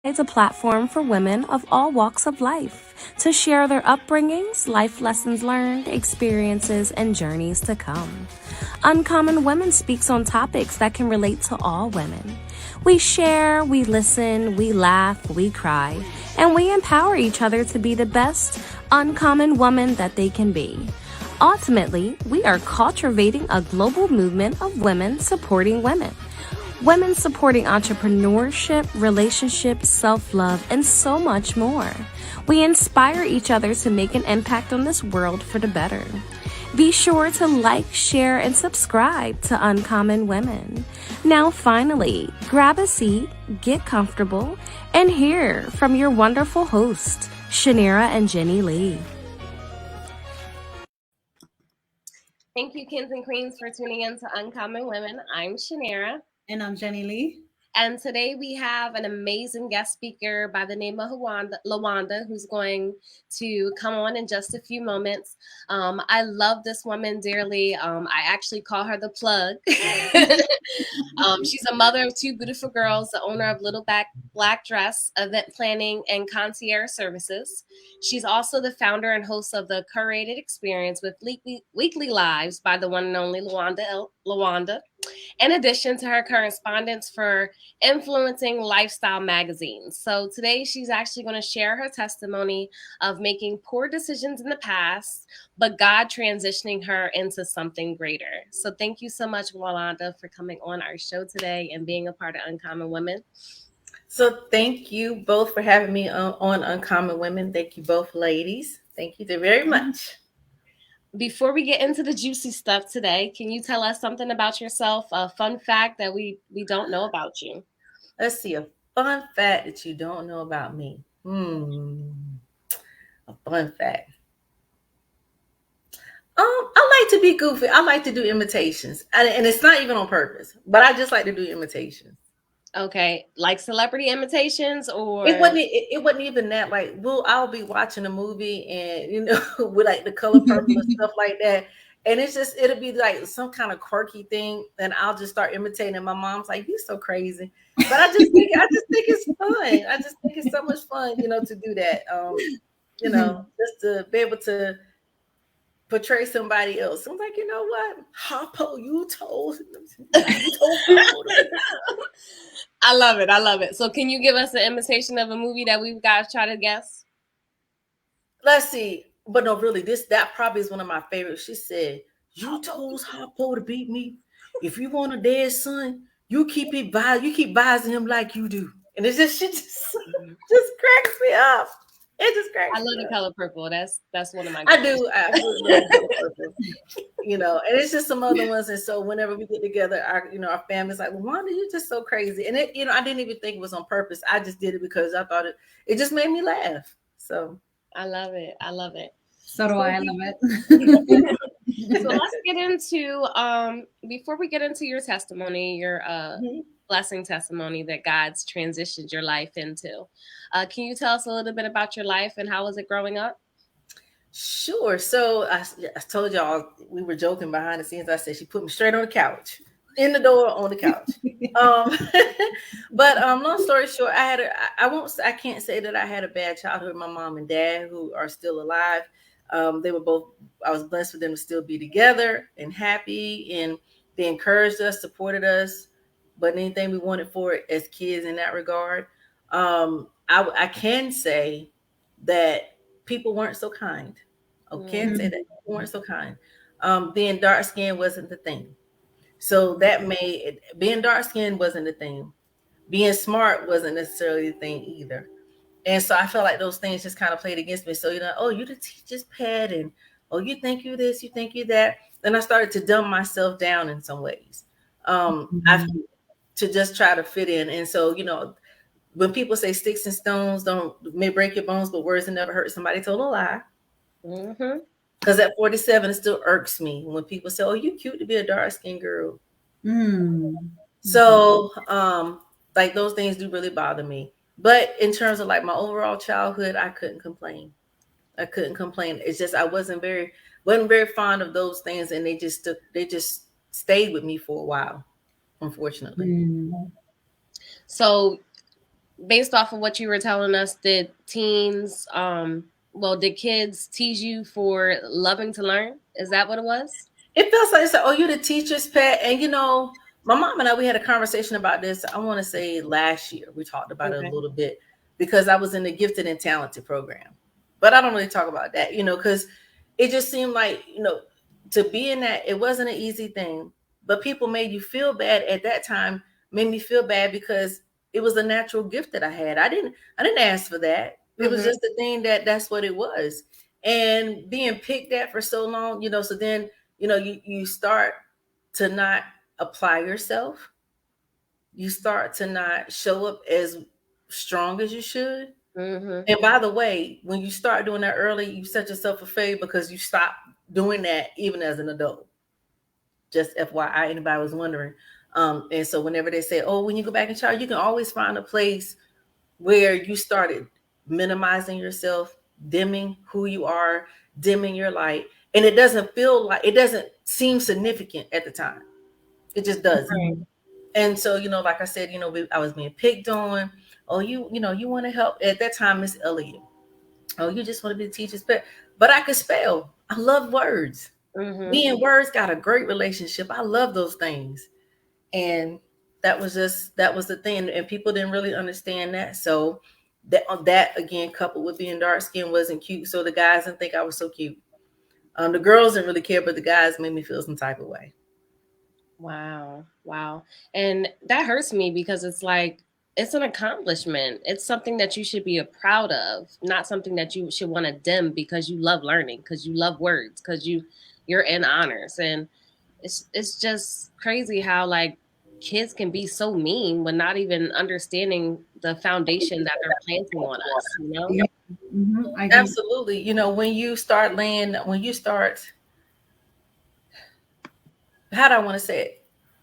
It's a platform for women of all walks of life to share their upbringings, life lessons learned, experiences, and journeys to come. Uncommon Women speaks on topics that can relate to all women. We share, we listen, we laugh, we cry, and we empower each other to be the best uncommon woman that they can be. Ultimately, we are cultivating a global movement of women supporting women. Women supporting entrepreneurship, relationships, self-love, and so much more. We inspire each other to make an impact on this world for the better. Be sure to like, share, and subscribe to Uncommon Women. Now finally, grab a seat, get comfortable, and hear from your wonderful hosts, Shanira and Jenny Lee. Thank you, kings and queens, for tuning in to Uncommon Women. I'm Shanira. And I'm Jenny Lee. And today we have an amazing guest speaker by the name of Lawanda, who's going to come on in just a few moments. I love this woman dearly. I actually call her the plug. She's a mother of two beautiful girls, the owner of Little Black Dress, event planning, and concierge services. She's also the founder and host of the Curated Experience with Weekly Lives by the one and only Lawanda. In addition to her correspondence for influencing lifestyle magazines. So today she's actually going to share her testimony of making poor decisions in the past, but God transitioning her into something greater. So thank you so much, Lawanda, for coming on our show today and being a part of Uncommon Women. So thank you both for having me on Uncommon Women. Thank you both, ladies. Thank you very much. Before we get into the juicy stuff today, can you tell us something about yourself, a fun fact that we don't know about you? Let's see, a fun fact that you don't know about me. A fun fact. I like to be goofy. I like to do imitations. And it's not even on purpose, but I just like to do imitations. Okay, like celebrity imitations, or it wasn't even that. Like, I'll be watching a movie and with like the color purple and stuff like that, and it'll be like some kind of quirky thing, and I'll just start imitating. And my mom's like, "You're so crazy," but I just think it's fun. I just think it's so much fun, to do that. Just to be able to portray somebody else. I'm like, you know what, Harpo, you told. I love it. So can you give us an imitation of a movie that we've got to try to guess? Let's see. But no, really, that probably is one of my favorites. She said, "You told Harpo to beat me. If you want a dead son, you keep advising him like you do." And it's just just cracks me up. It just cracks me up. I love the color purple. That's one of my I do love color purple. And it's just some other ones. And so whenever we get together, our family's like, "Well, Wanda, you're just so crazy." And it, I didn't even think it was on purpose. I just did it because I thought it just made me laugh. So I love it. So do I. I love it. So let's get into before we get into your testimony, your blessing testimony that God's transitioned your life into. Can you tell us a little bit about your life and how was it growing up? Sure. So I told y'all, we were joking behind the scenes. I said she put me straight on the couch, in the door on the couch. But long story short, I can't say that I had a bad childhood. My mom and dad, who are still alive, they were both. I was blessed for them to still be together and happy, and they encouraged us, supported us. But anything we wanted for it as kids in that regard, I can say that people weren't so kind. Okay, say that people weren't so kind. Being dark skinned wasn't the thing. So that made it, being dark skinned wasn't the thing. Being smart wasn't necessarily the thing either. And so I felt like those things just kind of played against me. So, oh, you the teacher's pet, and oh, you think you this, you think you that. Then I started to dumb myself down in some ways. To just try to fit in. And so, when people say sticks and stones may break your bones, but words that never hurt somebody, told a lie. Because at 47, it still irks me when people say, "Oh, you cute to be a dark skinned girl." So, like those things do really bother me. But in terms of like my overall childhood, I couldn't complain. It's just I wasn't very fond of those things, and they just stayed with me for a while, unfortunately. So based off of what you were telling us, did kids tease you for loving to learn? Is that what it was? It feels like, oh, you're the teacher's pet. And, my mom and I, we had a conversation about this. I want to say last year, we talked about it a little bit because I was in the gifted and talented program, but I don't really talk about that, because it just seemed like, to be in that, it wasn't an easy thing, but people made you feel bad at that time, made me feel bad because it was a natural gift that I had. I didn't ask for that. It was just the thing that's what it was. And being picked at for so long, so then, you start to not apply yourself. You start to not show up as strong as you should. And by the way, when you start doing that early, you set yourself a failure because you stop doing that even as an adult. Just FYI, anybody was wondering. And so whenever they say, oh, when you go back in charge, you can always find a place where you started minimizing yourself, dimming who you are, dimming your light. And it doesn't seem significant at the time. It just doesn't. Right. And so, like I said, I was being picked on. Oh, you want to help. At that time, Miss Elliott. Oh, you just want to be the teacher's pet. But I could spell. I love words. Me and words got a great relationship. I love those things. And that was the thing. And people didn't really understand that. So that again, coupled with being dark skinned, wasn't cute. So the guys didn't think I was so cute. The girls didn't really care, but the guys made me feel some type of way. Wow. And that hurts me because it's like, it's an accomplishment. It's something that you should be proud of, not something that you should want to dim because you love learning, because you love words, because you're in honors. And it's just crazy how like kids can be so mean when not even understanding the foundation that they're planting on us, Yeah. Absolutely. When you start, how do I want to say it?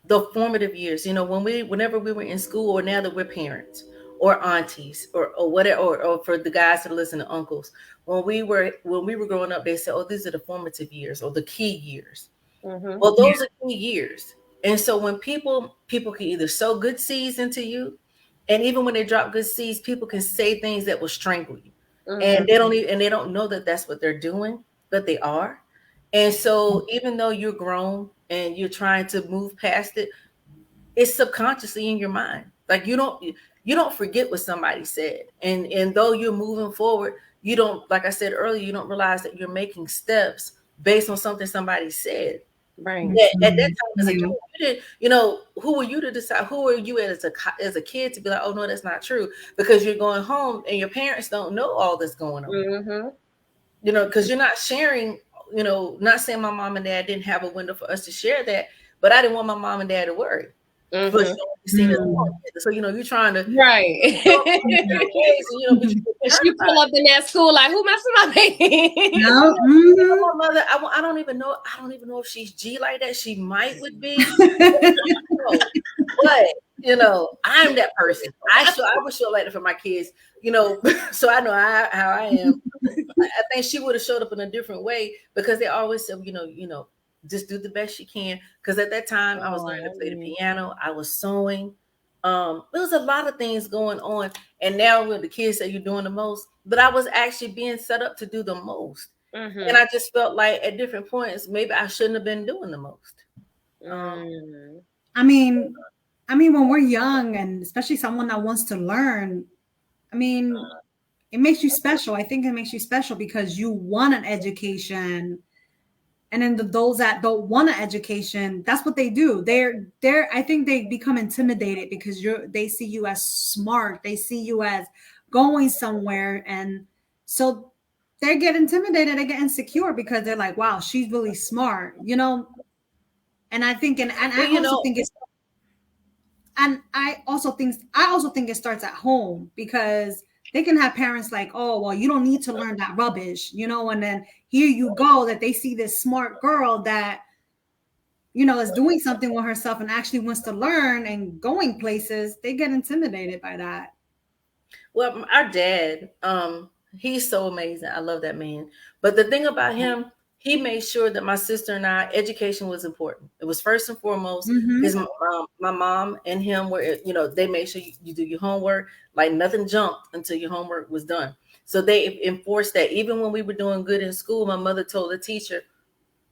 The formative years, whenever we were in school, or now that we're parents or aunties or whatever, or for the guys that listen to uncles, when we were growing up, they said, oh, these are the formative years or the key years. Well, those are key years. And so when people can either sow good seeds into you, and even when they drop good seeds, people can say things that will strangle you. And they don't know that that's what they're doing, but they are. And so even though you're grown and you're trying to move past it, it's subconsciously in your mind. Like you don't forget what somebody said. And though you're moving forward, you don't, like I said earlier, you don't realize that you're making steps based on something somebody said. Right. At that time, as a kid, you didn't, who were you to decide? Who are you as a kid to be like, oh no, that's not true, because you're going home and your parents don't know all that's going on. Because you're not sharing. Not saying my mom and dad didn't have a window for us to share that, but I didn't want my mom and dad to worry. So you're trying to right. You pull up in that school like, who messing my baby? No. My mother, I don't even know if she's G like that. She might would be, but I'm that person. I would show like that for my kids. So I know how I am. I think she would have showed up in a different way, because they always said, just do the best you can. Because at that time, I was learning to play the piano. I was sewing. There was a lot of things going on. And now when the kids say you're doing the most, but I was actually being set up to do the most. And I just felt like at different points, maybe I shouldn't have been doing the most. I mean, when we're young, and especially someone that wants to learn, it makes you special. I think it makes you special because you want an education. And then those that don't want an education, that's what they do. I think they become intimidated because they see you as smart. They see you as going somewhere. And so they get intimidated, they get insecure because they're like, wow, she's really smart, And I think, I also think it starts at home, because they can have parents like, oh, well, you don't need to learn that rubbish, and then here you go, that they see this smart girl that, is doing something with herself and actually wants to learn and going places. They get intimidated by that. Well, our dad, he's so amazing. I love that man. But the thing about him, he made sure that my sister and I, education was important. It was first and foremost. Mhm. My mom and him were, they made sure you do your homework, like nothing jumped until your homework was done. So they enforced that. Even when we were doing good in school, my mother told the teacher,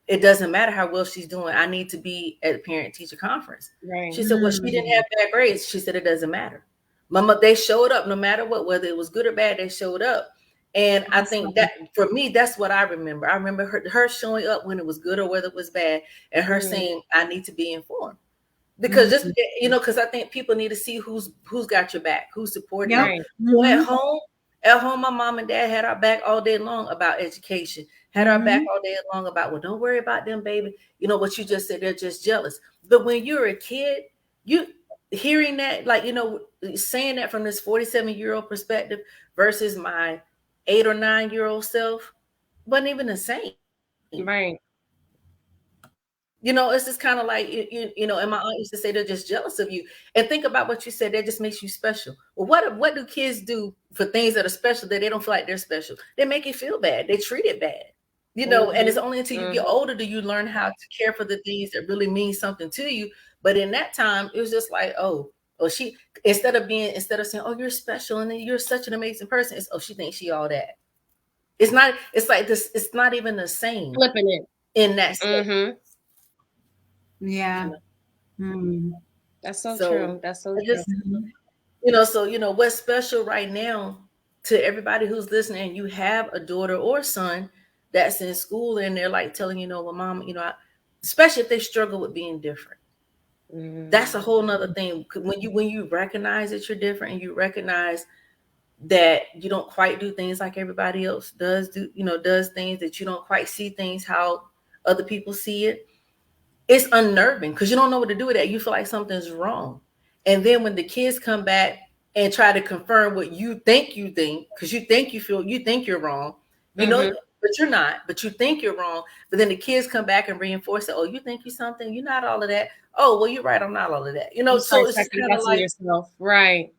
it doesn't matter how well she's doing. I need to be at a parent teacher conference. Right. She said, well, she didn't have bad grades. She said, it doesn't matter. Mama, they showed up no matter what, whether it was good or bad, they showed up. And I think that for me, that's what I remember. I remember her showing up when it was good or whether it was bad, and her saying, I need to be informed. Because just, because I think people need to see who's got your back, who's supporting you. So at home, my mom and dad had our back all day long about education, had our back all day long about, well, don't worry about them, baby. You know what you just said, they're just jealous. But when you're a kid, you hearing that, like, saying that from this 47-year-old perspective versus my 8 or 9-year-old self wasn't even the same. Right. It's just kind of like, and my aunt used to say they're just jealous of you. And think about what you said, that just makes you special. Well, what do kids do for things that are special that they don't feel like they're special? They make it feel bad. They treat it bad, and it's only until you get older do you learn how to care for the things that really mean something to you. But in that time, it was just like, oh, she, instead of saying, oh, you're special and you're such an amazing person, it's, oh, she thinks she all that. It's like this, it's not even the same. Flipping it. In that sense. Yeah. That's so true. That's so true. So, what's special right now to everybody who's listening, and you have a daughter or son that's in school and they're like telling, well, mom, especially if they struggle with being different. That's a whole nother thing. When you recognize that you're different and you recognize that you don't quite do things like everybody else does things that you don't quite see things how other people see it. It's unnerving because you don't know what to do with that. You feel like something's wrong. And then when the kids come back and try to confirm what you think, because you think you're wrong, but you're not, but you think you're wrong. But then the kids come back and reinforce it. Oh, you think you're something? You're not all of that. Oh, well, you're right. I'm not all of that. So it's kind of like yourself. Right.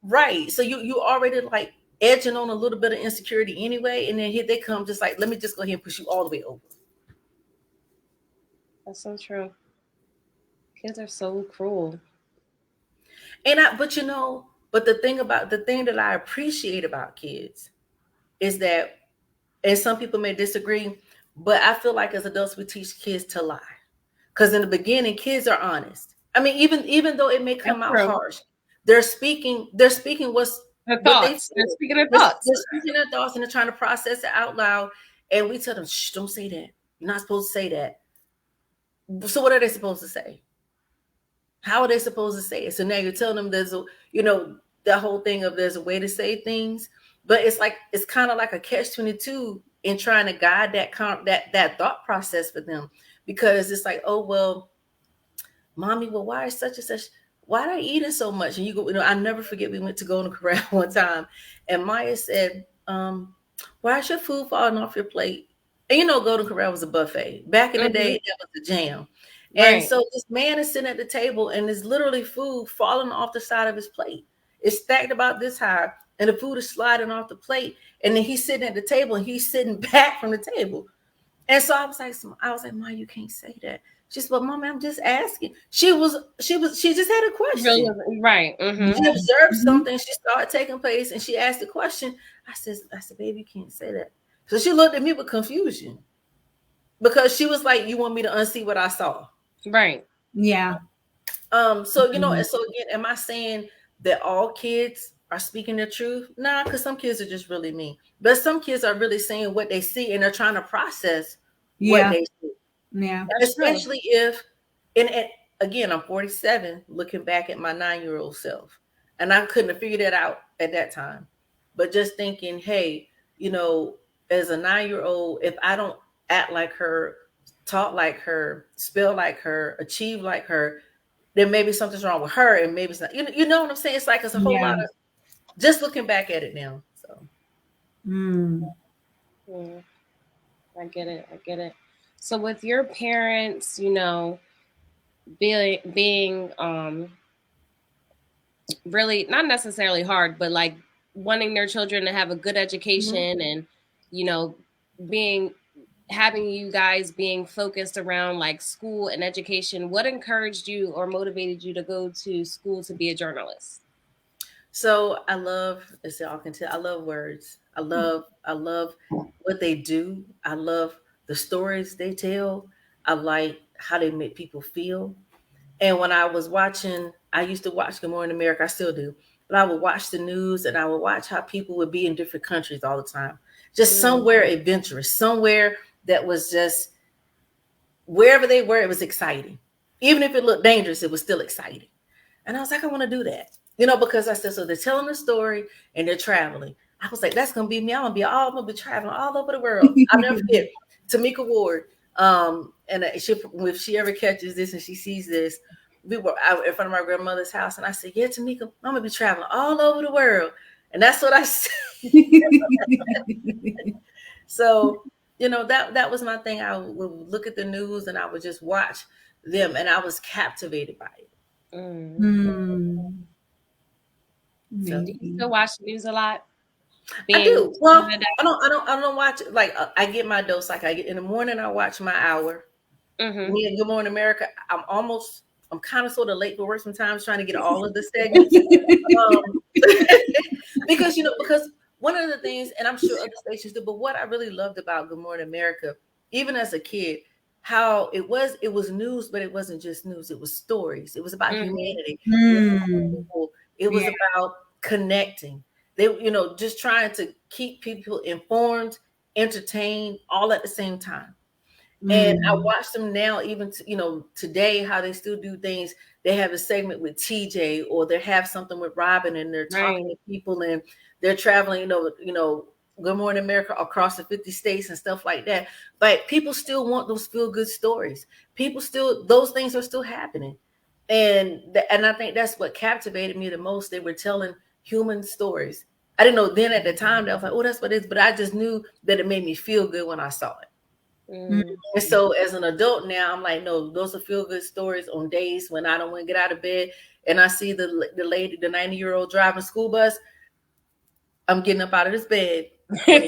Right. So you already like edging on a little bit of insecurity anyway. And then here they come just like, let me just go ahead and push you all the way over. That's so true. Kids are so cruel. But the thing that I appreciate about kids is that, and some people may disagree, but I feel like as adults, we teach kids to lie. Because in the beginning, kids are honest. I mean, even though it may come out harsh, they're speaking what's their thoughts. They're speaking their thoughts. They're speaking their thoughts and they're trying to process it out loud. And we tell them, shh, don't say that. You're not supposed to say that. So what are they supposed to say? How are they supposed to say it? So now you're telling them there's the whole thing of there's a way to say things, but it's kind of like a catch-22 in trying to guide that thought process for them, because it's like, oh, well, mommy, well, why is such and such? Why are you eating so much? And you go, I never forget, we went to Golden Corral one time and Maya said, why is your food falling off your plate? And Golden Corral was a buffet. Back in the day, that was the jam. Right. And so this man is sitting at the table and there's literally food falling off the side of his plate. It's stacked about this high and the food is sliding off the plate. And then he's sitting at the table and he's sitting back from the table. And so I was like, Mom, you can't say that. She said, well, Mom, I'm just asking. She just had a question. Right. She observed something. She started taking place and she asked the question. I said, baby, you can't say that. So she looked at me with confusion because she was like, you want me to unsee what I saw? Right. Yeah. And so again, am I saying that all kids are speaking the truth? Nah, because some kids are just really mean. But some kids are really saying what they see and they're trying to process what they see. Yeah. Especially if, and again, I'm 47, looking back at my 9-year-old self. And I couldn't have figured that out at that time. But just thinking, hey, as a 9-year-old, if I don't act like her, talk like her, spell like her, achieve like her, then maybe something's wrong with her, and maybe it's not. You know what I'm saying? It's like it's a whole lot of just looking back at it now. So, I get it. So, with your parents, being really not necessarily hard, but like wanting their children to have a good education and being having you guys being focused around like school and education, what encouraged you or motivated you to go to school to be a journalist? So I love, as y'all can tell, I love words. I love what they do. I love the stories they tell. I like how they make people feel. And when I was watching, I used to watch Good Morning America, I still do, but I would watch the news and I would watch how people would be in different countries all the time, just somewhere adventurous, somewhere that was just wherever they were, it was exciting. Even if it looked dangerous, it was still exciting. And I was like, I want to do that, because I said, so they're telling a story and they're traveling. I was like, that's gonna be me. I'm gonna be traveling all over the world. I'll never forget Tamika Ward. And if she ever catches this and she sees this, we were out in front of my grandmother's house, and I said, yeah, Tamika, I'm gonna be traveling all over the world. And that's what I said. So, that was my thing. I would look at the news and I would just watch them, and I was captivated by it. So do you still watch the news a lot? I do. Well, I don't watch it. Like I get my dose. Like I get in the morning, I watch my hour. Me and Good Morning America. I'm kind of sort of late for work sometimes, trying to get all of the segments. Because one of the things, and I'm sure other stations do, but what I really loved about Good Morning America, even as a kid, how it was news, but it wasn't just news. It was stories. It was about humanity. It was about connecting. They, just trying to keep people informed, entertained, all at the same time. And I watch them now, even today, how they still do things. They have a segment with TJ, or they have something with Robin, and they're talking to people, and they're traveling, Good Morning America across the 50 states and stuff like that. But people still want those feel good stories. Those things are still happening. And I think that's what captivated me the most. They were telling human stories. I didn't know then at the time that I was like, oh, that's what it is. But I just knew that it made me feel good when I saw it. And so as an adult now, I'm like, no, those are feel good stories on days when I don't want to get out of bed and I see the lady, the 90-year-old driving school bus. I'm getting up out of this bed. When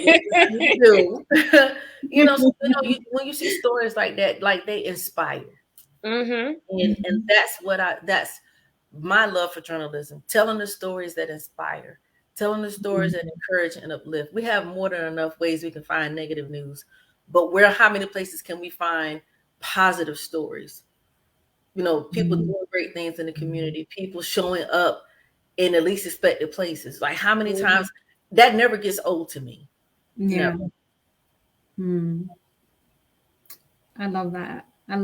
you see stories like that, like they inspire. And that's my love for journalism, telling the stories that inspire, telling the stories that encourage and uplift. We have more than enough ways we can find negative news, but how many places can we find positive stories? People doing great things in the community, people showing up in the least expected places. Like how many times that never gets old to me. Yeah. I love that. I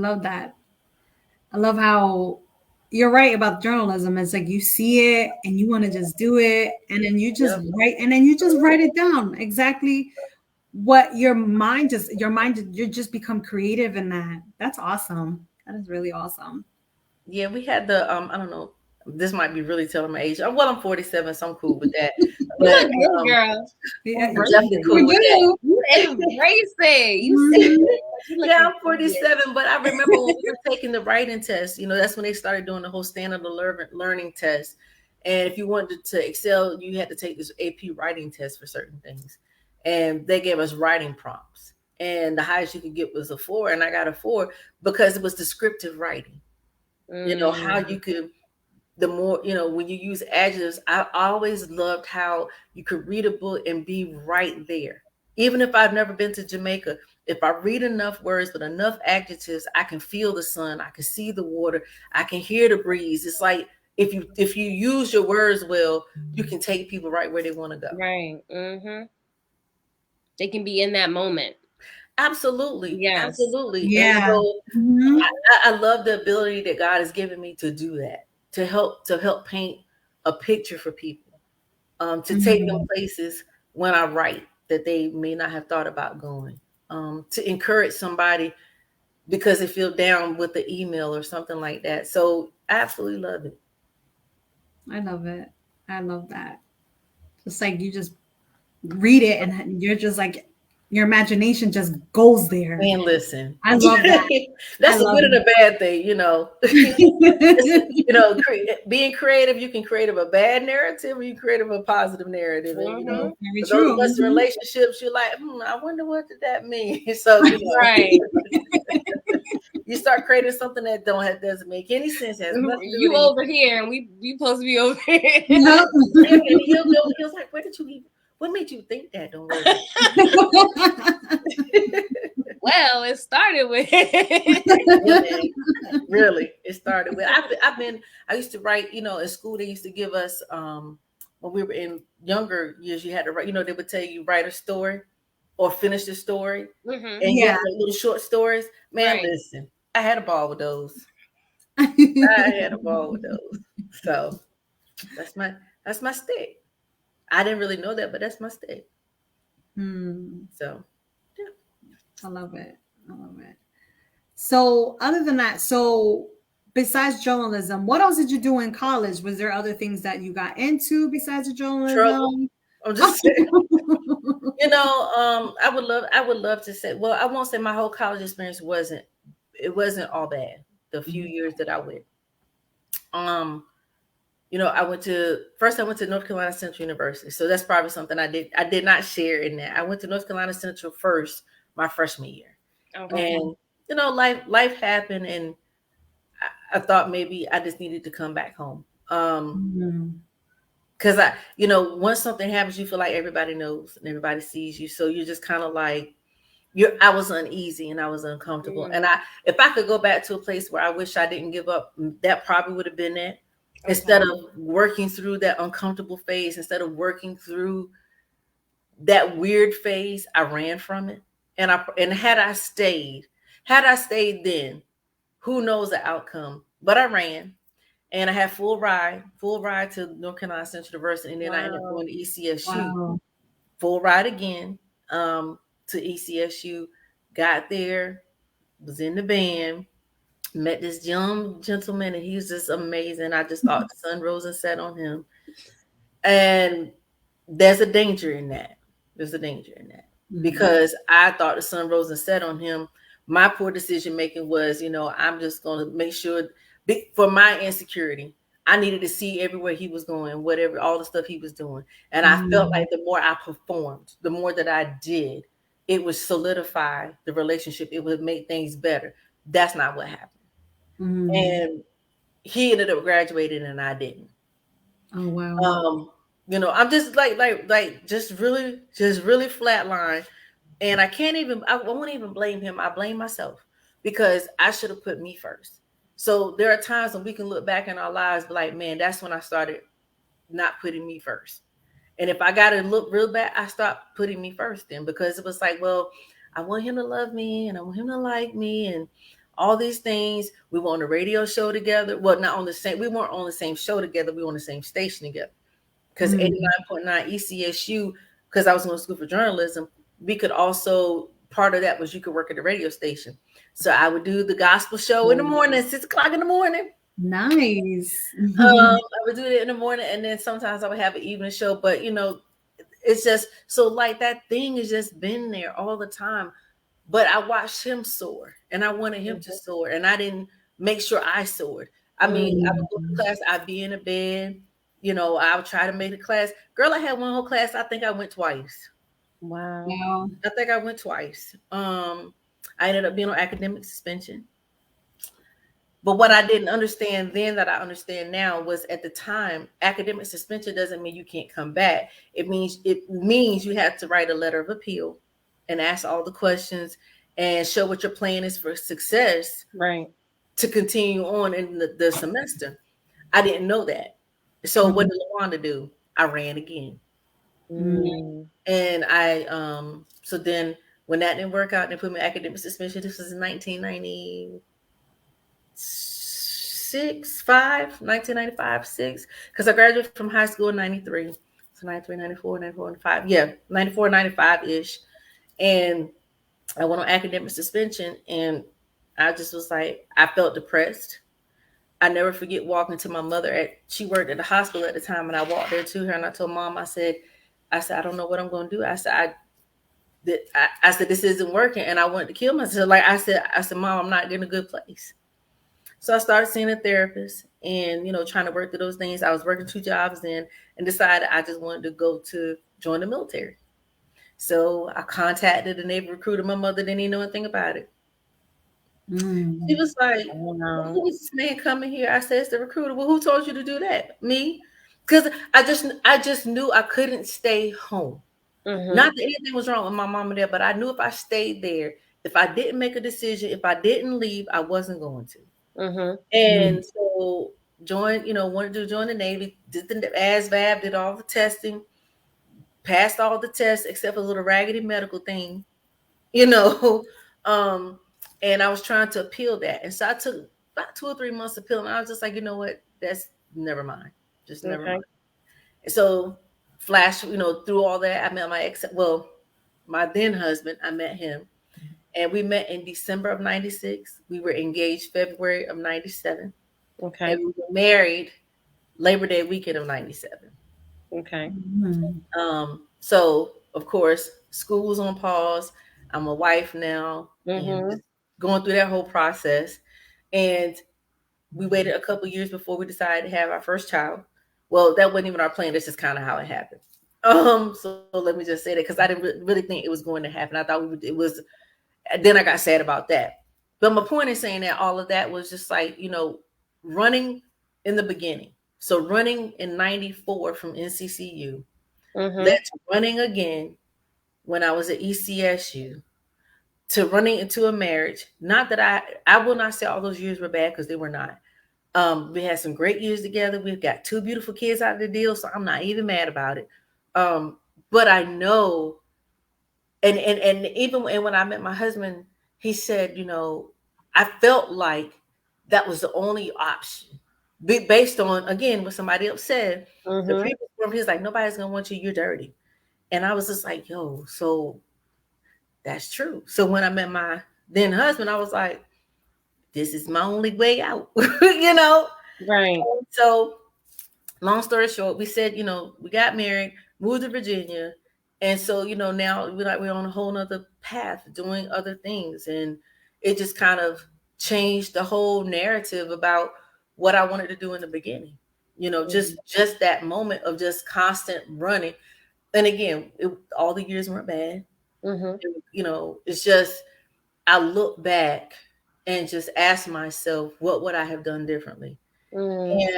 love how you're right about journalism. It's like you see it and you want to just do it, and then you just write it down exactly what you just become creative in that. That's awesome. That is really awesome. Yeah, we had the I don't know, this might be really telling my age. Well, I'm 47, so I'm cool with that. But girl, I'm definitely cool with that. You embrace it. You see. Yeah, I'm 47, but I remember when we were taking the writing test, that's when they started doing the whole standard learning test. And if you wanted to excel, you had to take this AP writing test for certain things. And they gave us writing prompts. And the highest you could get was a 4, and I got a 4 because it was descriptive writing. How you could, the more, when you use adjectives, I always loved how you could read a book and be right there. Even if I've never been to Jamaica, if I read enough words with enough adjectives, I can feel the sun, I can see the water, I can hear the breeze. It's like if you use your words well, you can take people right where they want to go. Right. They can be in that moment. Absolutely. Yes. Absolutely. Yeah. And so I love the ability that God has given me to do that, to help paint a picture for people, to take them places when I write that they may not have thought about going, to encourage somebody because they feel down with the email or something like that. So I absolutely love it. I love it. I love that. It's like you just read it and you're just like, your imagination just goes there. Man, listen. I love that. That's I a love good and a bad thing, you know. Being creative, you can create a bad narrative, or you create a positive narrative. And you know, very for those true. of us in relationships, you're like, I wonder what did that mean. So Right. you start creating something that doesn't make any sense. Has nothing to do You with over here, and we supposed to be over here. Yep. and he'll go. He was like, "Where did you even? What made you think that? Don't worry." Well, it started with really, it started with. I used to write. In school they used to give us when we were in younger years. You had to write. They would tell you write a story or finish the story, and you had little short stories. Man, Right. listen, I had a ball with those. I had a ball with those. So that's my stick. I didn't really know that, but that's my stick. So yeah. I love it. So other than that, besides journalism, what else did you do in college? Was there other things that you got into besides the journalism? Trouble. I'm just saying. I would love to say, well, I won't say my whole college experience wasn't all bad. The few years that I went. I went to North Carolina Central University. So that's probably something I did not share in that. I went to North Carolina Central first my freshman year. Okay. And life happened, and I thought maybe I just needed to come back home. Because once something happens, you feel like everybody knows and everybody sees you. So you're just kind of like, I was uneasy and I was uncomfortable. And if I could go back to a place where I wish I didn't give up, that probably would have been it. Okay. Instead of working through that uncomfortable phase, instead of working through that weird phase, I ran from it. And had I stayed then, who knows the outcome? But I ran, and I had full ride to North Carolina Central University, and then I ended up going to ECSU. Full ride again to ECSU. Got there, was in the band, met this young gentleman, and he was just amazing. I just thought the sun rose and set on him. And there's a danger in that. Because I thought the sun rose and set on him. My poor decision making was, I'm just going to make sure, for my insecurity, I needed to see everywhere he was going, whatever, all the stuff he was doing. And I felt like the more I performed, the more that I did, it would solidify the relationship. It would make things better. That's not what happened. And he ended up graduating and I didn't. Oh, wow. I'm just just really flatline. And I won't even blame him. I blame myself because I should have put me first. So there are times when we can look back in our lives, be like, man, that's when I started not putting me first. And if I got to look real bad, I stopped putting me first then, because it was like, well, I want him to love me and I want him to like me and all these things. We were on a radio show together. Well, we weren't on the same show together. We were on the same station together. Because 89.9 ECSU, because I was going to school for journalism, we could also, part of that was you could work at the radio station. So I would do the gospel show in the morning, 6 o'clock in the morning. Nice. I would do it in the morning, and then sometimes I would have an evening show. But it's just so like that thing has just been there all the time. But I watched him soar, and I wanted him to soar, and I didn't make sure I soared. I mean, I would go to class, I'd be in a bed, I would try to make the class. Girl, I had one whole class. I think I went twice. Wow. I think I went twice. I ended up being on academic suspension. But what I didn't understand then that I understand now was, at the time, academic suspension doesn't mean you can't come back. It means you have to write a letter of appeal and ask all the questions and show what your plan is for success. Right. To continue on in the semester. I didn't know that. So what did Lawanda do? I ran again. And I so then when that didn't work out, they put me in academic suspension. This was in 1995, 6, because I graduated from high school in 93. So 93, 94, 94, 95. Yeah, 94, 95-ish. And I went on academic suspension, and I just was like, I felt depressed. I never forget walking to my mother. She worked at the hospital at the time, and I walked there to her, and I told Mom, I said, I don't know what I'm going to do. I said, I said, this isn't working, and I wanted to kill myself. Like I said, Mom, I'm not in a good place. So I started seeing a therapist and, trying to work through those things. I was working 2 jobs then and decided I just wanted to go to join the military. So I contacted the Navy recruiter. My mother didn't even know anything about it. She was like, well, who is this man coming here? I said, it's the recruiter. Well, who told you to do that? Me? Because I just knew I couldn't stay home. Not that anything was wrong with my mom and dad, but I knew if I stayed there, if I didn't make a decision, if I didn't leave, I wasn't going to. And so wanted to join the Navy, did the ASVAB, did all the testing, passed all the tests except for a little raggedy medical thing, and I was trying to appeal that. And so I took about 2 or 3 months to appeal, and I was just like, you know what, that's never mind. Just never mind. And so flash, through all that, I met my then husband, I met him. And we met in December of 96. We were engaged February of 97. Okay. And we were married Labor Day weekend of 97. Okay. So of course, school was on pause. I'm a wife now, and going through that whole process. And we waited a couple years before we decided to have our first child. Well, that wasn't even our plan. That's just kind of how it happened. So let me just say that, because I didn't really think it was going to happen. I thought it was. Then I got sad about that. But my point is saying that all of that was just like, running in the beginning. So running in 94 from NCCU, led to running again when I was at ECSU, to running into a marriage. Not that I will not say all those years were bad, because they were not. We had some great years together. We've got 2 beautiful kids out of the deal, so I'm not even mad about it. But I know, and even when I met my husband, he said, I felt like that was the only option, based on, again, what somebody else said. The previous one, he's like, nobody's gonna want you, you're dirty. And I was just like, yo, so that's true. So when I met my then husband, I was like, this is my only way out. Right. So long story short, we said, we got married, moved to Virginia. And so, now we're on a whole nother path, doing other things. And it just kind of changed the whole narrative about what I wanted to do in the beginning. Just that moment of just constant running. And again, all the years weren't bad. It's just, I look back and just ask myself, what would I have done differently? And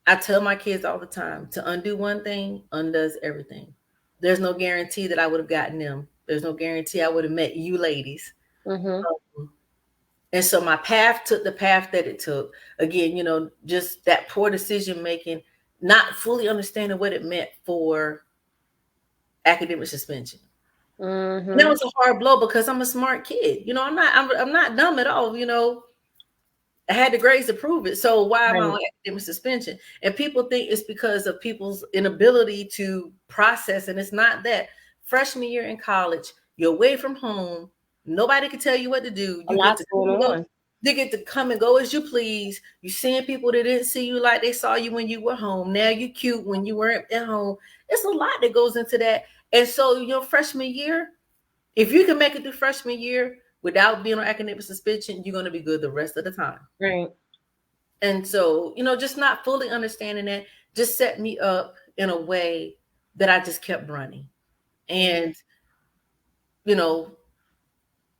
I tell my kids all the time, to undo one thing undoes everything. There's no guarantee that I would have gotten them. There's no guarantee I would have met you ladies. And so my path took the path that it took. Again, just that poor decision making, not fully understanding what it meant for academic suspension. And that was a hard blow, because I'm a smart kid. I'm not dumb at all. I had the grades to prove it. So why am I on academic suspension? And people think it's because of people's inability to process, and it's not that. Freshman year in college, you're away from home. Nobody can tell you what to do. You get to come and go as you please. You're seeing people that didn't see you like they saw you when you were home. Now you're cute when you weren't at home. It's a lot that goes into that. And so your freshman year, if you can make it through freshman year without being on academic suspension, you're going to be good the rest of the time. Right. And so, just not fully understanding that just set me up in a way that I just kept running. And,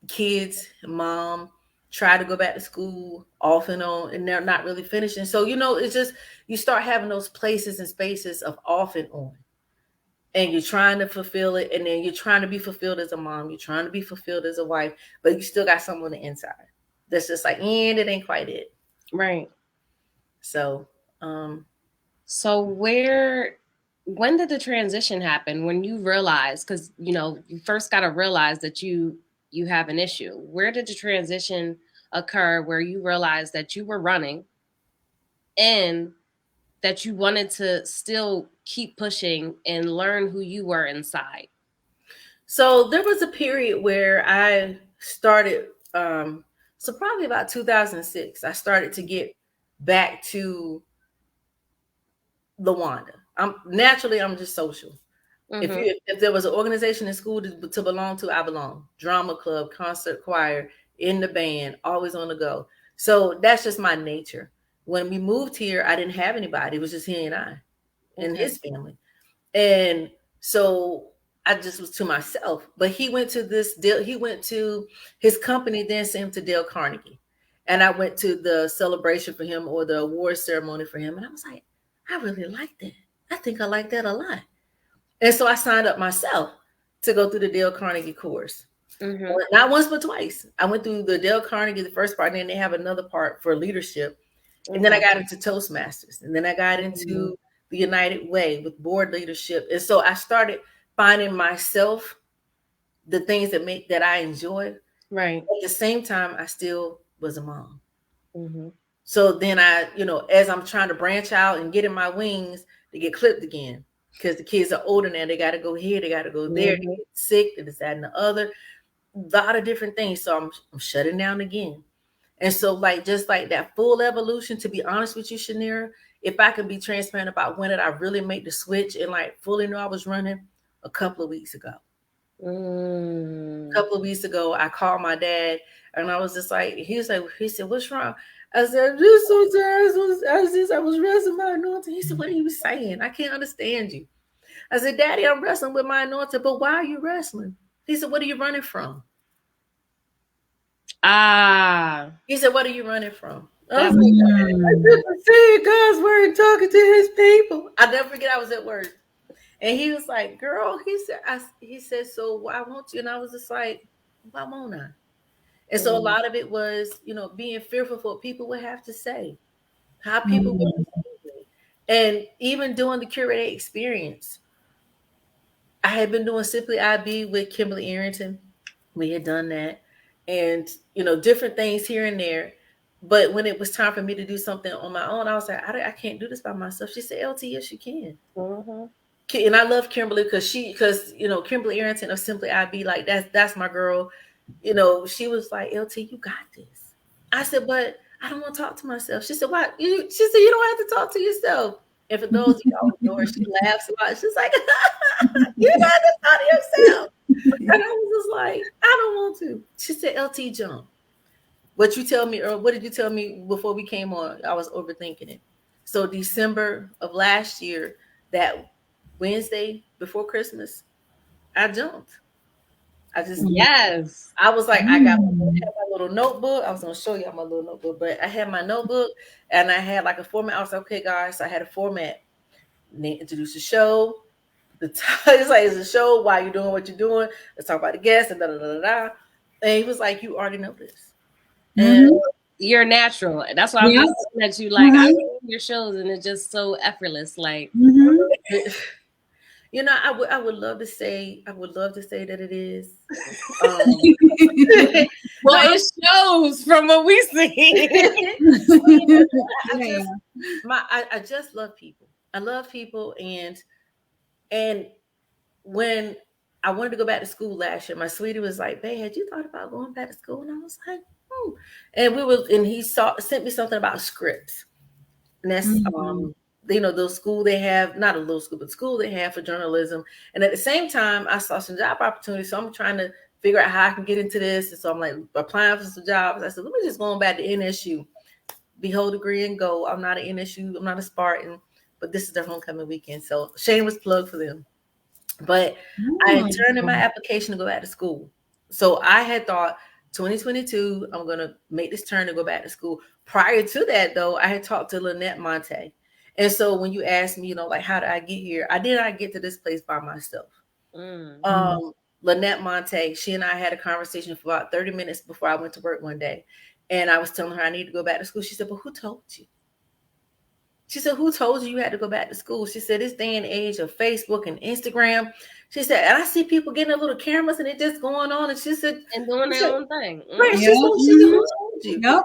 kids, mom, try to go back to school off and on, and they're not really finishing. So, it's just, you start having those places and spaces of off and on. And you're trying to fulfill it. And then you're trying to be fulfilled as a mom. You're trying to be fulfilled as a wife. But you still got something on the inside that's just like, and it ain't quite it. Right. So, when did the transition happen? When you realized, because, you first got to realize that you have an issue. Where did the transition occur where you realized that you were running and that you wanted to still keep pushing and learn who you were inside? So there was a period where I started, so probably about 2006, I started to get back to Lawanda. I'm just social. If there was an organization in school to belong to, I belong. Drama club, concert choir, in the band, always on the go. So that's just my nature. When we moved here, I didn't have anybody. It was just he and I and his family. And so I just was to myself. But he went to his company, then sent him to Dale Carnegie. And I went to the celebration for him, or the award ceremony for him. And I was like, I really like that. I think I like that a lot. And so I signed up myself to go through the Dale Carnegie course. Not once, but twice. I went through the Dale Carnegie, the first part, and then they have another part for leadership. And then I got into Toastmasters. And then I got into the United Way with board leadership. And so I started finding myself, the things that I enjoy. Right. At the same time, I still was a mom. So then I, as I'm trying to branch out and get in my wings, to get clipped again. Because the kids are older now, they got to go here, they got to go there, they get sick, this, that, and the other, a lot of different things. So I'm shutting down again. And so, just like that full evolution, to be honest with you, Shanira, if I could be transparent about when did I really make the switch and fully know I was running, a couple of weeks ago. A couple of weeks ago, I called my dad, and I was just like, he said, what's wrong? I said, I'm just so tired. I was wrestling my anointing. He said, what are you saying? I can't understand you. I said, Daddy, I'm wrestling with my anointing, but why are you wrestling? He said, what are you running from? He said, what are you running from? I was like, I didn't see God's word and talking to his people. I'll never forget, I was at work. And he was like, girl, he said, so why won't you? And I was just like, why won't I? And so a lot of it was, being fearful for what people would have to say, how people would receive me. And even doing the curated experience, I had been doing Simply IB with Kimberly Arrington. We had done that. And, different things here and there. But when it was time for me to do something on my own, I was like, I can't do this by myself. She said, LT, yes, you can. And I love Kimberly because Kimberly Arrington of Simply IB, that's my girl. She was like, LT, you got this. I said, but I don't want to talk to myself. She said, why? She said, you don't have to talk to yourself. And for those of y'all who know her, she laughs a lot. She's like, you got to talk to yourself. And I was just like, I don't want to. She said, LT, jump. What did you tell me before we came on? I was overthinking it. So December of last year, that Wednesday before Christmas, I jumped. I was like, I had my little notebook. I was going to show you my little notebook, but I had my notebook and I had a format. I was like, okay, guys. So I had a format. And they introduced the show. It's a show. Why you doing what you're doing? Let's talk about the guests and da da da da. And he was like, you already know this. And you're natural. That's why I'm looking at you. I look at your shows and it's just so effortless. I would love to say that it is. Well, it shows from what we see. I just love people. I love people, and when I wanted to go back to school last year, my sweetie was like, "Babe, had you thought about going back to school?" And I was like, And he sent me something about scripts, and that's those school they have, not a little school, but school they have for journalism. And at the same time, I saw some job opportunities. So I'm trying to figure out how I can get into this. And so I'm applying for some jobs. I said, let me just go back to NSU, behold degree and go. I'm not an NSU, I'm not a Spartan, but this is their homecoming weekend. So shameless plug for them. But I had turned in my application to go back to school. So I had thought 2022, I'm going to make this turn to go back to school. Prior to that, though, I had talked to Lynette Monte. And so when you asked me, how did I get here? I did not get to this place by myself. Lynette Monte, she and I had a conversation for about 30 minutes before I went to work one day. And I was telling her I need to go back to school. She said, but who told you? She said, who told you had to go back to school? She said, this day and age of Facebook and Instagram. She said, and I see people getting their little cameras and it just going on. And she said, and doing their own thing. Right. She said, who told you? Yep.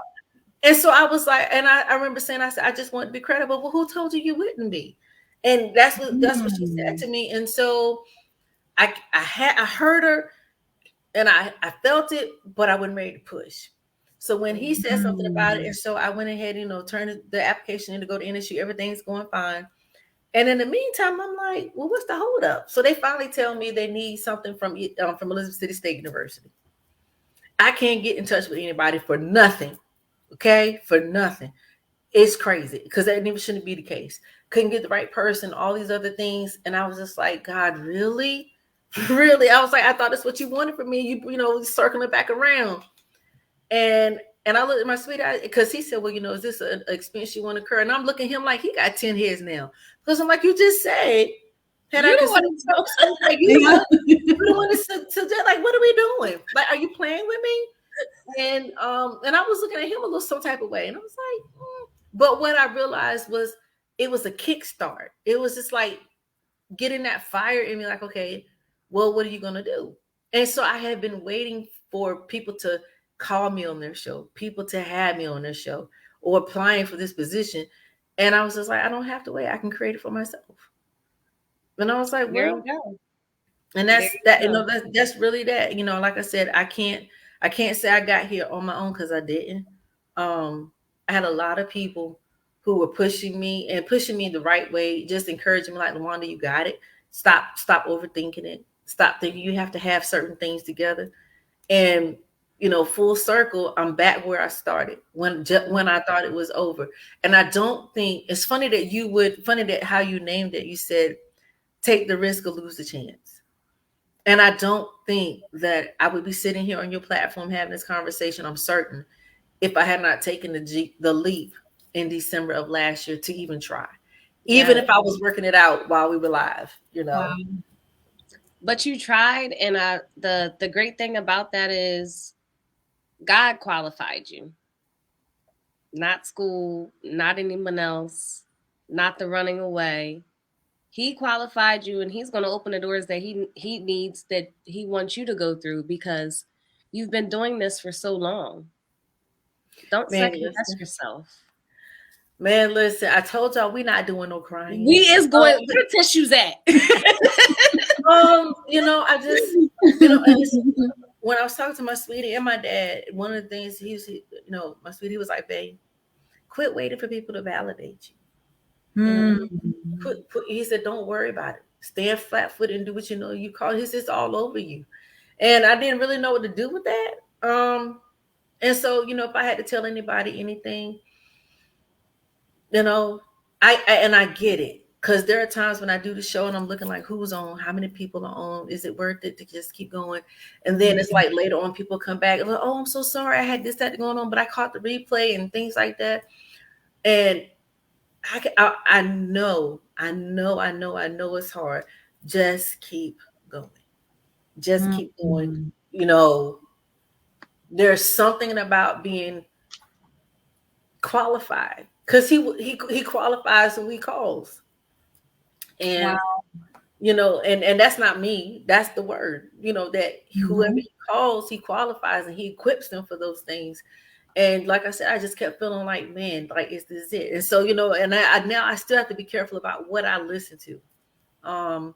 And so I was like, and I remember saying, I said, I just want to be credible. Well, who told you wouldn't be? And that's what she said to me. And so I heard her and I felt it, but I wasn't ready to push. So when he said something about it, and so I went ahead, turned the application in to go to NSU, everything's going fine. And in the meantime, I'm like, well, what's the hold up? So they finally tell me they need something from Elizabeth City State University. I can't get in touch with anybody for nothing. Okay, for nothing. It's crazy because that even shouldn't be the case. Couldn't get the right person, all these other things, and I was just like, God, really, really? I was like, I thought that's what you wanted from me. You circling back around, and I looked at my sweetheart because he said, well, is this an expense you want to incur? And I'm looking at him like he got 10 heads now because I'm like, you just said, had you I don't want considered, to like you don't want to like, what are we doing? Like, are you playing with me? And I was looking at him a little some type of way, and I was like, But what I realized was it was a kickstart. It was just like getting that fire in me, like, okay, well, what are you gonna do? And so I had been waiting for people to call me on their show, people to have me on their show, or applying for this position. And I was just like, I don't have to wait. I can create it for myself. And I was like, There well, you go. and that's that. That's really that. Like I said, I can't say I got here on my own because I didn't. I had a lot of people who were pushing me the right way, just encouraging me, like, Lawanda, you got it. Stop overthinking it. Stop thinking you have to have certain things together. And full circle, I'm back where I started when I thought it was over. And I don't think it's funny that how you named it. You said, take the risk or lose the chance. And I don't think that I would be sitting here on your platform having this conversation, I'm certain, if I had not taken the leap in December of last year to even try. Even if I was working it out while we were live, Wow. But you tried, and the great thing about that is God qualified you. Not school, not anyone else, not the running away. He qualified you, and he's going to open the doors that he needs, that he wants you to go through, because you've been doing this for so long. Don't second guess yourself. Man, listen, I told y'all we're not doing no crying. We is going, where the tissues at? I just, when I was talking to my sweetie and my dad, one of the things my sweetie was like, babe, quit waiting for people to validate you. He said, don't worry about it. Stand flat footed and do what you call. He says, all over you. And I didn't really know what to do with that. And so, if I had to tell anybody anything, I get it. Because there are times when I do the show and I'm looking like, who's on, how many people are on, is it worth it to just keep going? And then it's like later on people come back and like, oh, I'm so sorry, I had that going on, but I caught the replay and things like that. And I know it's hard. Just keep going. Just keep going. There's something about being qualified, because he qualifies who he calls. And and that's not me, that's the word, that whoever he calls, he qualifies and he equips them for those things. And like I said, I just kept feeling like, man, like, is this it? And so, and I still have to be careful about what I listen to.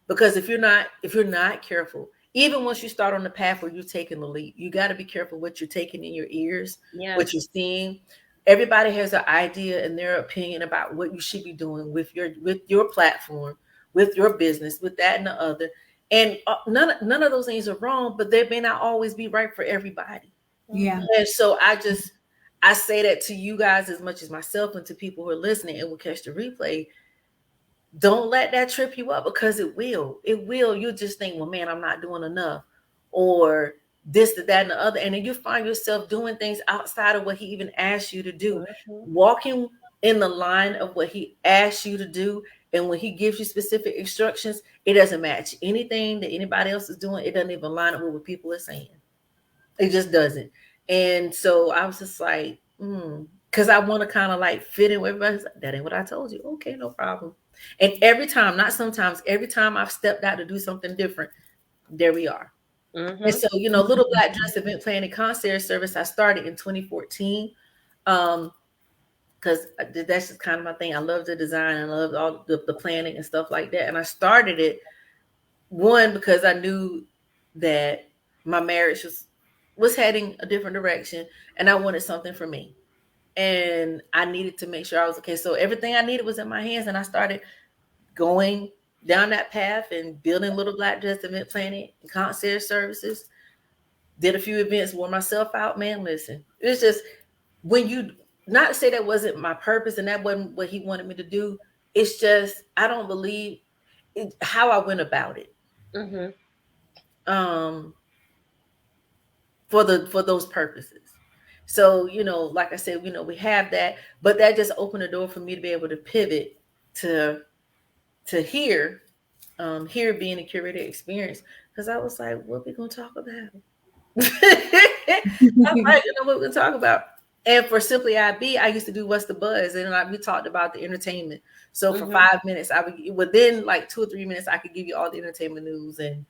Because if you're not careful, even once you start on the path where you're taking the leap, you got to be careful what you're taking in your ears, what you're seeing. Everybody has an idea and their opinion about what you should be doing with your platform, with your business, with that and the other. And none of those things are wrong, but they may not always be right for everybody. Yeah. And so I say that to you guys as much as myself, and to people who are listening and will catch the replay. Don't let that trip you up, because it will. You'll just think, well, man, I'm not doing enough, or this, that, and the other. And then you find yourself doing things outside of what he even asked you to do, walking in the line of what he asked you to do. And when he gives you specific instructions, it doesn't match anything that anybody else is doing. It doesn't even line up with what people are saying. It just doesn't. And so I was just like, because I want to kind of like fit in with everybody. Like, that ain't what I told you. Okay, no problem. And every time, not sometimes, every time I've stepped out to do something different, there we are. And so, Little Black Dress Event Planning Concierge Service, I started in 2014. Because that's just kind of my thing. I love the design and I love all the planning and stuff like that. And I started it, one, because I knew that my marriage was heading a different direction, and I wanted something for me. And I needed to make sure I was okay. So everything I needed was in my hands, and I started going down that path and building Little Black Dress Event Planning and concierge services. Did a few events, wore myself out. Man, listen, it's just when you, not to say that wasn't my purpose and that wasn't what he wanted me to do. It's just I don't believe how I went about it. For those purposes. So, like I said, we have that, but that just opened the door for me to be able to pivot to here being a curated experience. Because I was like, what are we gonna talk about? I was like, what we're gonna talk about. And for Simply IB, I used to do What's the Buzz, and we talked about the entertainment. So for 5 minutes, I would within like 2 or 3 minutes, I could give you all the entertainment news. And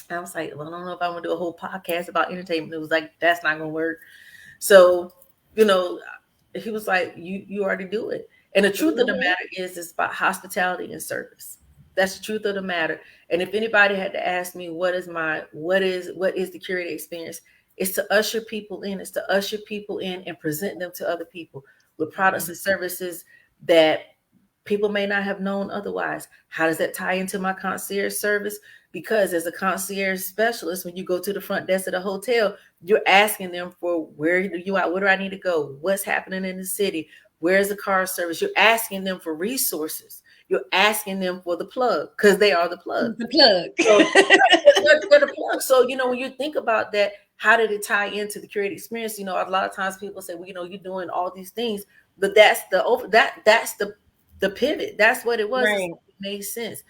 I was like, well, I don't know if I want to do a whole podcast about entertainment news. Like, that's not gonna work. So, he was like, you already do it. And the truth of the matter is it's about hospitality and service. That's the truth of the matter. And if anybody had to ask me what is the curated experience, it's to usher people in. It's to usher people in and present them to other people with products and services that people may not have known otherwise. How does that tie into my concierge service? Because as a concierge specialist, when you go to the front desk of the hotel, you're asking them for where do I need to go? What's happening in the city? Where's the car service? You're asking them for resources. You're asking them for the plug because they are the plug. The plug. So, they're the plug. So, when you think about that, how did it tie into the curated experience? A lot of times people say, well, you're doing all these things, but that's the pivot. That's what it was. Right. It made sense.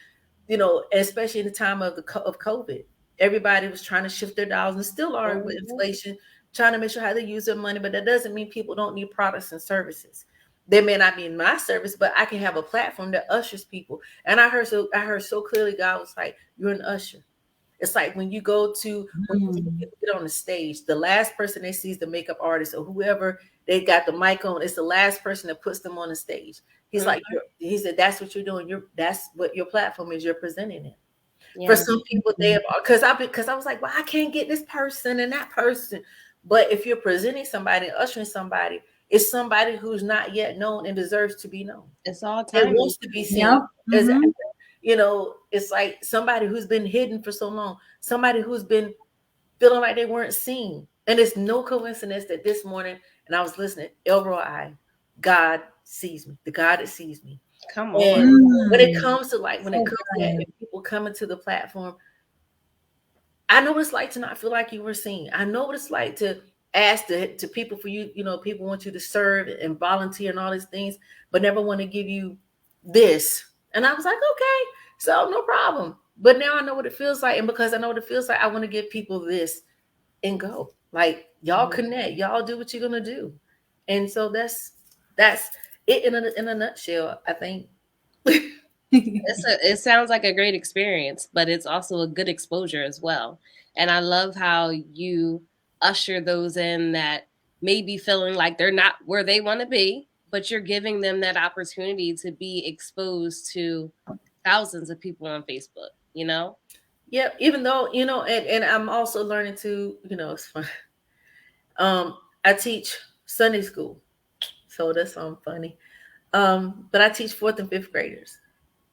Especially in the time of COVID, everybody was trying to shift their dollars and still are with inflation, trying to make sure how they use their money. But that doesn't mean people don't need products and services. They may not be in my service, but I can have a platform that ushers people. And I heard so clearly, God was like, you're an usher. It's like when you go to, when people get on the stage, the last person they see is the makeup artist or whoever they got the mic on. It's the last person that puts them on the stage. He's like, he said, that's what you're doing. That's what your platform is. You're presenting it. Yeah. For some people, they have, because I was like, well, I can't get this person and that person. But if you're presenting somebody, ushering somebody, it's somebody who's not yet known and deserves to be known. It's all time. It wants to be seen. Yep. Mm-hmm. It's like somebody who's been hidden for so long, somebody who's been feeling like they weren't seen. And it's no coincidence that this morning, and I was listening, Elroy, God sees me, the God that sees me. Come on. And when it comes to that, people coming to the platform, I know what it's like to not feel like you were seen. I know what it's like to ask to people for you, people want you to serve and volunteer and all these things, but never want to give you this. And I was like, okay, so no problem. But now I know what it feels like. And because I know what it feels like, I want to give people this and go. Like, y'all connect, y'all do what you're going to do. And so that's it in a nutshell, I think. It sounds like a great experience, but it's also a good exposure as well. And I love how you usher those in that may be feeling like they're not where they want to be, but you're giving them that opportunity to be exposed to thousands of people on Facebook, Yeah, even though, and I'm also learning to, it's fun. I teach Sunday school. So that's funny. But I teach 4th and 5th graders.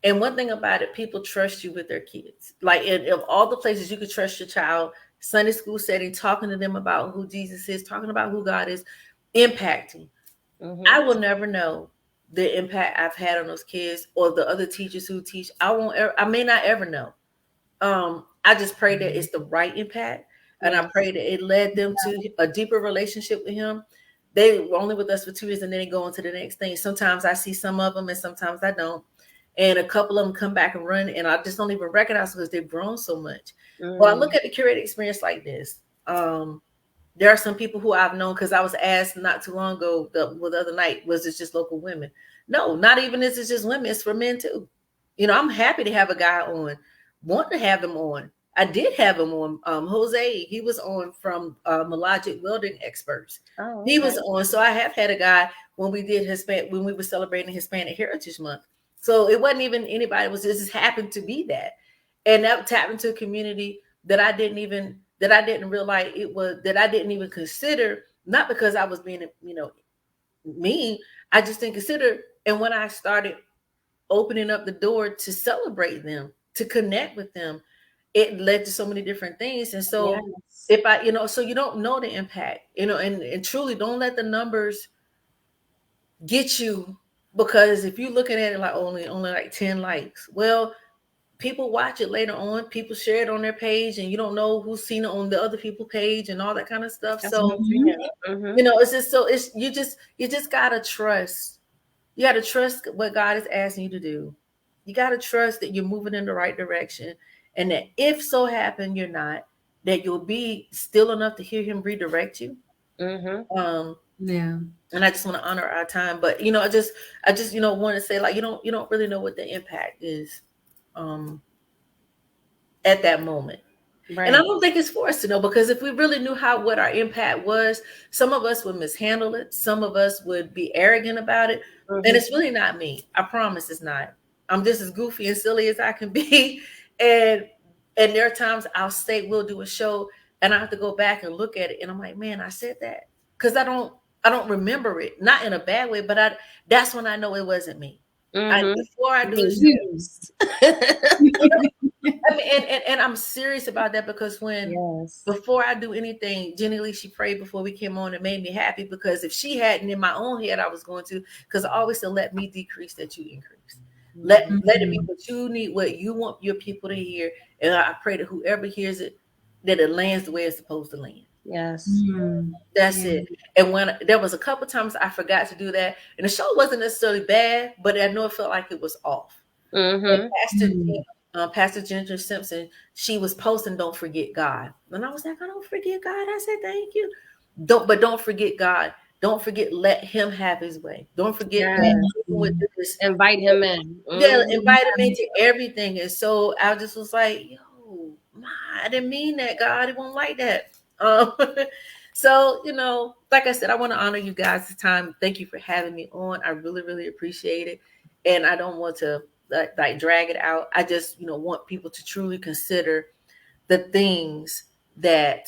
And one thing about it, people trust you with their kids. Like of all the places you could trust your child, Sunday school setting, talking to them about who Jesus is, talking about who God is, impacting. I will never know the impact I've had on those kids or the other teachers who teach. I may not ever know. I just pray that it's the right impact. And I pray that it led them to a deeper relationship with him. They were only with us for 2 years and then they go on to the next thing. Sometimes I see some of them and sometimes I don't. And a couple of them come back and run and I just don't even recognize because they've grown so much. Well, I look at the curated experience like this. There are some people who I've known because I was asked not too long ago the other night, was it just local women? No, not even is it just women. It's for men too. I'm happy to have a guy on, want to have them on. I did have him on. Jose, he was on from Melodic Welding Experts. Oh, okay. He was on. So I have had a guy when we did when we were celebrating Hispanic Heritage Month. So it wasn't even anybody, it just happened to be that. And that tapped into a community that I didn't realize it was, that I didn't even consider, not because I was being, mean. I just didn't consider. And when I started opening up the door to celebrate them, to connect with them, it led to so many different things. And so Yes. if I, so you don't know the impact, and truly don't let the numbers get you, because if you're looking at it like only like 10 likes, well, people watch it later on, people share it on their page, and you don't know who's seen it on the other people's page and all that kind of stuff. That's So, what I'm saying. Mhm. it's just it's you just gotta trust. You gotta trust what God is asking you to do. You gotta trust that you're moving in the right direction, and that if so happen you're not, that you'll be still enough to hear Him redirect you. Mhm. Yeah. And I just want to honor our time, but I just want to say, like, you don't really know what the impact is um at that moment. And I Right. don't think it's for us to know, because if we really knew what our impact was, some of us would mishandle it. Some of us would be arrogant about it. And Mhm. it's really not me. I promise it's not. I'm just as goofy and silly as I can be. And there are times we'll do a show and I have to go back and look at it. And I'm like, man, I said that. Because I don't remember it. Not in a bad way, but that's when I know it wasn't me. Mhm. Before I do Being the show, used. I mean, and I'm serious about that, because Yes. before I do anything, Jenny Lee, she prayed before we came on. It made me happy, because if she hadn't, in my own head, I was going to, because I always said, let me decrease that you increase. Let it be what you need, what you want your people to hear. And I pray that whoever hears it, that it lands the way it's supposed to land. Yes. That's Yeah. it. And when there was a couple times I forgot to do that, and the show wasn't necessarily bad, but I know it felt like it was off. And Mhm. Pastor Ginger Simpson, she was posting, "Don't forget God," and I was like, "I don't forget God." I said, "Thank you." Don't forget God. Don't forget, let Him have His way. Don't forget Yes. that even with this, Invite him in. yeah, Mhm. invite Him into everything. And so I just was like, "Yo, ma, I didn't mean that, God. It won't like that." Um, so like I said, I want to honor you guys' time. Thank you for having me on. I really, really appreciate it, and I don't want to like drag it out. I just want people to truly consider the things that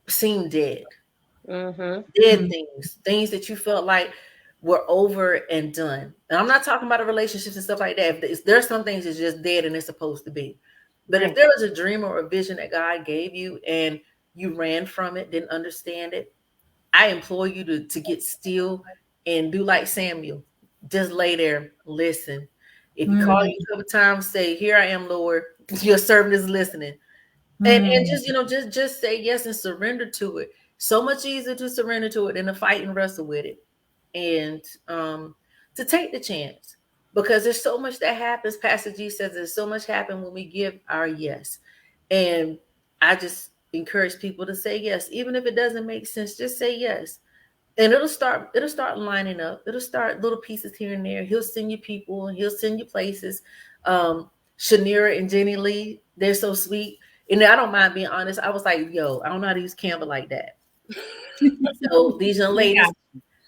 seem dead. Mhm. Dead things that you felt like were over and done. And I'm not talking about relationships and stuff like that. If there's some things that's just dead and it's supposed to be. But if Right. there was a dream or a vision that God gave you and you ran from it, didn't understand it, I implore you to get still and do like Samuel. Just lay there, listen. If he calls you a couple times, say, "Here I am, Lord. Your servant is listening." And just just say yes and surrender to it. So much easier to surrender to it than to fight and wrestle with it. And to take the chance, because there's so much that happens. Pastor G says there's so much happen when we give our yes. And I just encourage people to say yes, even if it doesn't make sense. Just say yes, and it'll start lining up. It'll start little pieces here and there. He'll send you people and he'll send you places. Shanira and Jenny Lee, they're so sweet. And I don't mind being honest. I was like, yo, I don't know how to use Canva like that. So these young We ladies, got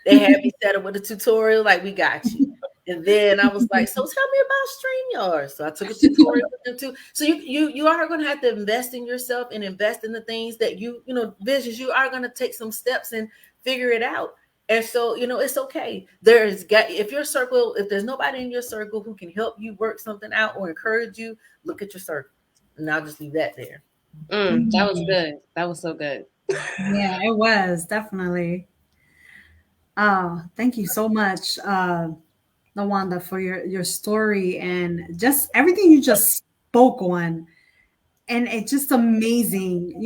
they had me set up with a tutorial, like, we got you. And then I was like, so tell me about StreamYard. So I took a tutorial with them too. So you are going to have to invest in yourself and invest in the things that visions. You are going to take some steps and figure it out. And so, it's okay. If there's nobody in your circle who can help you work something out or encourage you, look at your circle. And I'll just leave that there. that was good. That was so good. Yeah, it was definitely. Thank you so much, Lawanda, for your story and just everything you just spoke on. And it's just amazing.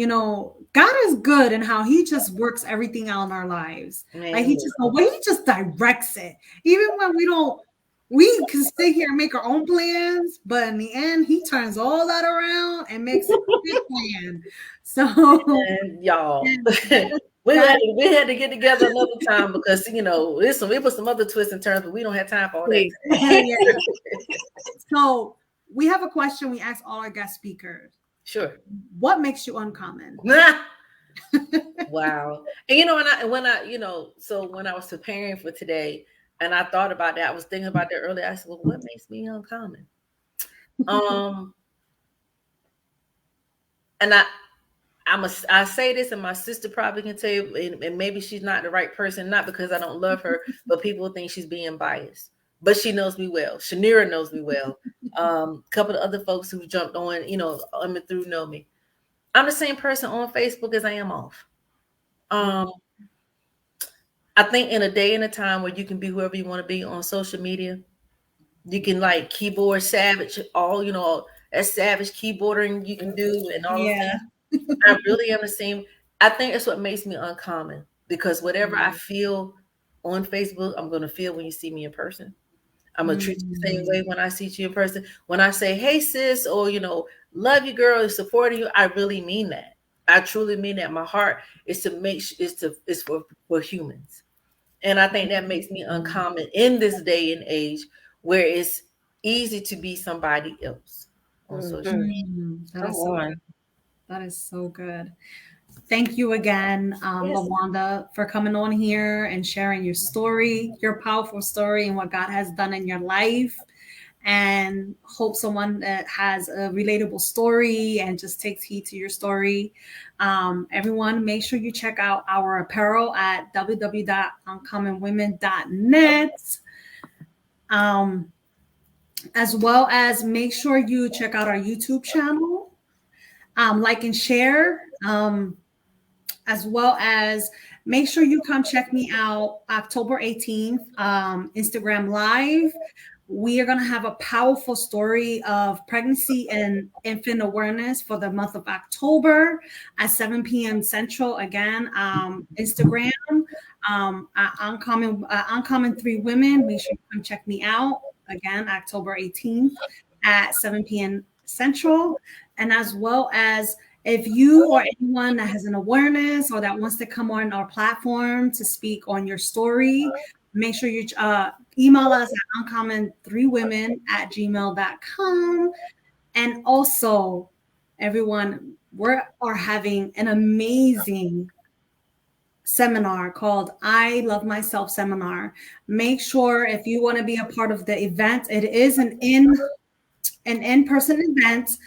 God is good and how He just works everything out in our lives. Like Man, the way He just directs it, even when we can sit here and make our own plans, but in the end, He turns all that around and makes a good plan. So, and y'all, and we that, had to get together another time, because we put some other twists and turns, but we don't have time for all that. Please. yeah. So we have a question we ask all our guest speakers. Sure. What makes you uncommon? Wow. And so when I was preparing for today and I thought about that, I was thinking about that earlier. I said, well, what makes me uncommon? And I say this, and my sister probably can tell you, and maybe she's not the right person, not because I don't love her, but people think she's being biased. but she knows me well. Shanira knows me well. A couple of other folks who jumped on, on me through know me. I'm the same person on Facebook as I am off. I think in a day and a time where you can be whoever you want to be on social media, you can like keyboard savage, all that savage keyboarding you can do and all those Yeah. things. I really am the same. I think that's what makes me uncommon, because whatever I feel on Facebook, I'm going to feel when you see me in person. I'm going to treat you the same way when I see you in person. When I say, hey, sis, or, love you, girl, supporting you, I really mean that. I truly mean that. My heart is to is for humans. And I think that makes me uncommon in this day and age where it's easy to be somebody else on social media. That is so good. Thank you again, Yes. Lawanda, for coming on here and sharing your story, your powerful story, and what God has done in your life. And hope someone that has a relatable story and just takes heed to your story. Everyone, make sure you check out our apparel at www.uncommonwomen.net. As well as make sure you check out our YouTube channel, like and share, as well as make sure you come check me out October 18th, Instagram Live. We are going to have a powerful story of pregnancy and infant awareness for the month of October at 7 p.m. Central. Again, Instagram, Uncommon 3 Women. Make sure you come check me out. Again, October 18th at 7 p.m. Central. And as well as if you or anyone that has an awareness or that wants to come on our platform to speak on your story, make sure you email us at uncommon3women@gmail.com. And also, everyone, we are having an amazing seminar called I Love Myself Seminar. Make sure if you want to be a part of the event, it is an in-person event.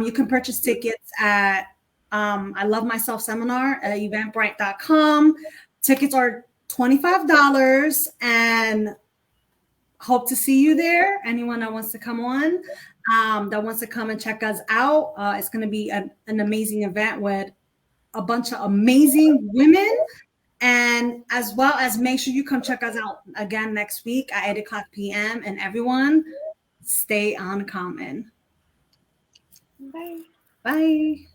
You can purchase tickets at I Love Myself Seminar at eventbrite.com. Tickets are $25 and hope to see you there. Anyone that wants to come on, that wants to come and check us out. It's going to be an amazing event with a bunch of amazing women. And as well as make sure you come check us out again next week at 8 o'clock p.m. And everyone, stay uncommon. Bye. Bye.